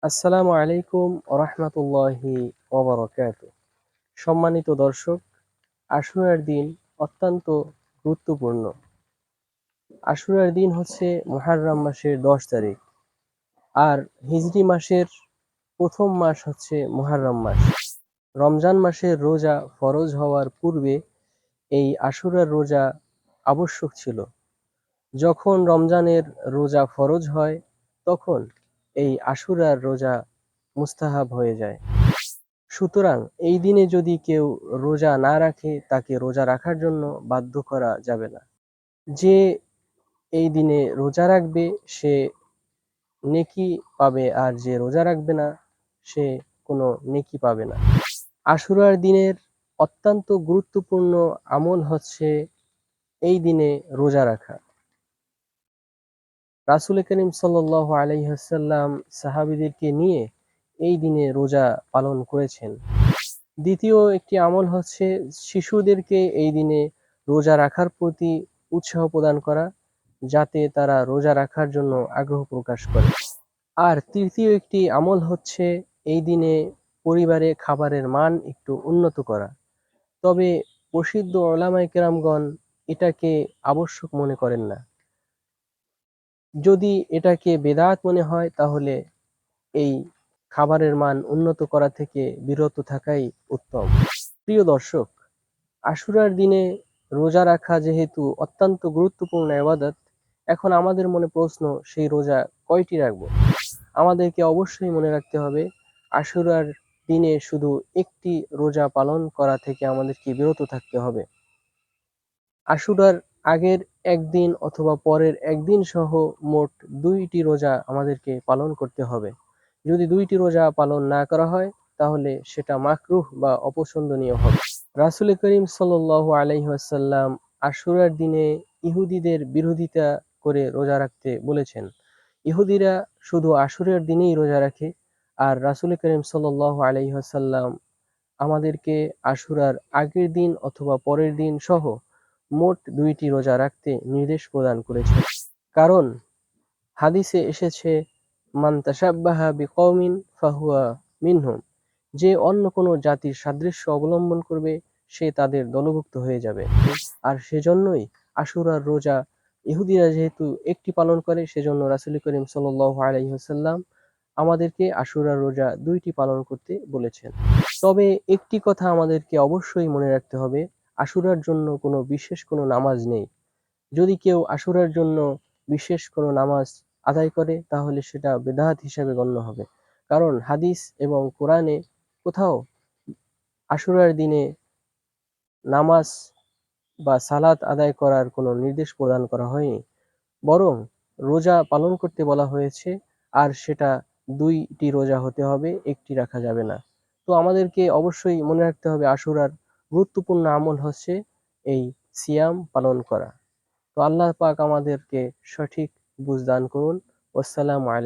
আসসালামু আলাইকুম ওরহমতুল্লাহি ওবরাকাতুহু। সম্মানিত দর্শক, আশুরার দিন অত্যন্ত গুরুত্বপূর্ণ। আশুরার দিন হচ্ছে মুহররম মাসের 10 তারিখ, আর হিজরি মাসের প্রথম মাস হচ্ছে মুহররম মাস। রমজান মাসের রোজা ফরজ হওয়ার পূর্বে এই আশুরার রোজা আবশ্যক ছিল। যখন রমজানের রোজা ফরজ হয়, তখন এই আশুরার রোজা মুস্তাহাব হয়ে যায়। সুতরাং এই দিনে যদি কেউ রোজা না রাখে, তাকে রোজা রাখার জন্য বাধ্য করা যাবে না। যে এই দিনে রোজা রাখবে সে নেকি পাবে, আর যে রোজা রাখবে না সে কোনো নেকি পাবে না। আশুরার দিনের অত্যন্ত গুরুত্বপূর্ণ আমল হচ্ছে এই দিনে রোজা রাখা। রাসূল করিম সাল্লাল্লাহু আলাইহি ওয়াসাল্লাম সাহাবীদেরকে নিয়ে এই দিনে রোজা পালন করেছেন। দ্বিতীয় একটি আমল হচ্ছে শিশুদেরকে এই দিনে রোজা রাখার প্রতি উৎসাহ প্রদান করা, যাতে তারা রোজা রাখার জন্য আগ্রহ প্রকাশ করে। আর তৃতীয় একটি আমল হচ্ছে এই দিনে পরিবারে খাবারের মান একটু উন্নত করা। তবে প্রসিদ্ধ উলামায়ে কেরামগণ এটাকে আবশ্যক মনে করেন না। যদি এটাকে বেদাত মনে হয়, তাহলে এই খাবারের মান উন্নত করা থেকে বিরত থাকাই উত্তম। প্রিয় দর্শক, আশুরার দিনে রোজা রাখা যেহেতু অত্যন্ত গুরুত্বপূর্ণ ইবাদত, এখন আমাদের মনে প্রশ্ন, সেই রোজা কয়টি রাখব? আমাদেরকে অবশ্যই মনে রাখতে হবে, আশুরার দিনে শুধু একটি রোজা পালন করা থেকে আমাদেরকে বিরত থাকতে হবে। আশুরার আগের একদিন অথবা পরের একদিন সহ মোট 2টি রোজা আমাদেরকে পালন করতে হবে। যদি 2টি রোজা পালন না করা হয়, তাহলে সেটা মাকরুহ বা অপছন্দনীয় হবে। রাসূল করিম সাল্লাল্লাহু আলাইহি ওয়াসাল্লাম আশুরার দিনে ইহুদিদের বিরোধিতা করে রোজা রাখতে বলেছেন। ইহুদিরা শুধু আশুরার দিনেই রোজা রাখে, আর রাসূল করিম সাল্লাল্লাহু আলাইহি ওয়াসাল্লাম আমাদেরকে আশুরার আগের দিন অথবা পরের দিন সহ মোট 2টি রোজা রাখতে নির্দেশ প্রদান করেছেন। কারণ হাদিসে এসেছে, মান তাশাব্বাহা বিকওমিন ফাহুয়া মিনহুম, যে অন্য কোনো জাতির সাদৃশ্য অবলম্বন করবে সে তাদের দলভুক্ত হয়ে যাবে। আর সেজন্যই আশুরার রোজা ইহুদিরা যেহেতু একটি পালন করে, সেজন্য রাসূল করিম সাল্লাল্লাহু আলাইহি ওয়াসাল্লাম আমাদেরকে আশুরার রোজা 2টি পালন করতে বলেছেন। তবে একটি কথা আমাদেরকে অবশ্যই মনে রাখতে হবে, আশুরার জন্য কোনো বিশেষ কোনো নামাজ নেই। যদি কেউ আশুরার জন্য বিশেষ কোনো নামাজ আদায় করে, তাহলে সেটা বেদাত হিসেবে গণ্য হবে। কারণ হাদিস এবং কোরআনে কোথাও আশুরার দিনে নামাজ বা সালাত আদায় করার কোনো নির্দেশ প্রদান করা হয়নি, বরং রোজা পালন করতে বলা হয়েছে। আর সেটা 2টি রোজা হতে হবে, একটি রাখা যাবে না। তো আমাদেরকে অবশ্যই মনে রাখতে হবে, আশুরার গুরুত্বপূর্ণ আমল হচ্ছে এই সিয়াম পালন করা। তো আল্লাহ পাক আমাদেরকে সঠিক বুঝ দান করুন। আসসালামু আলাইকুম।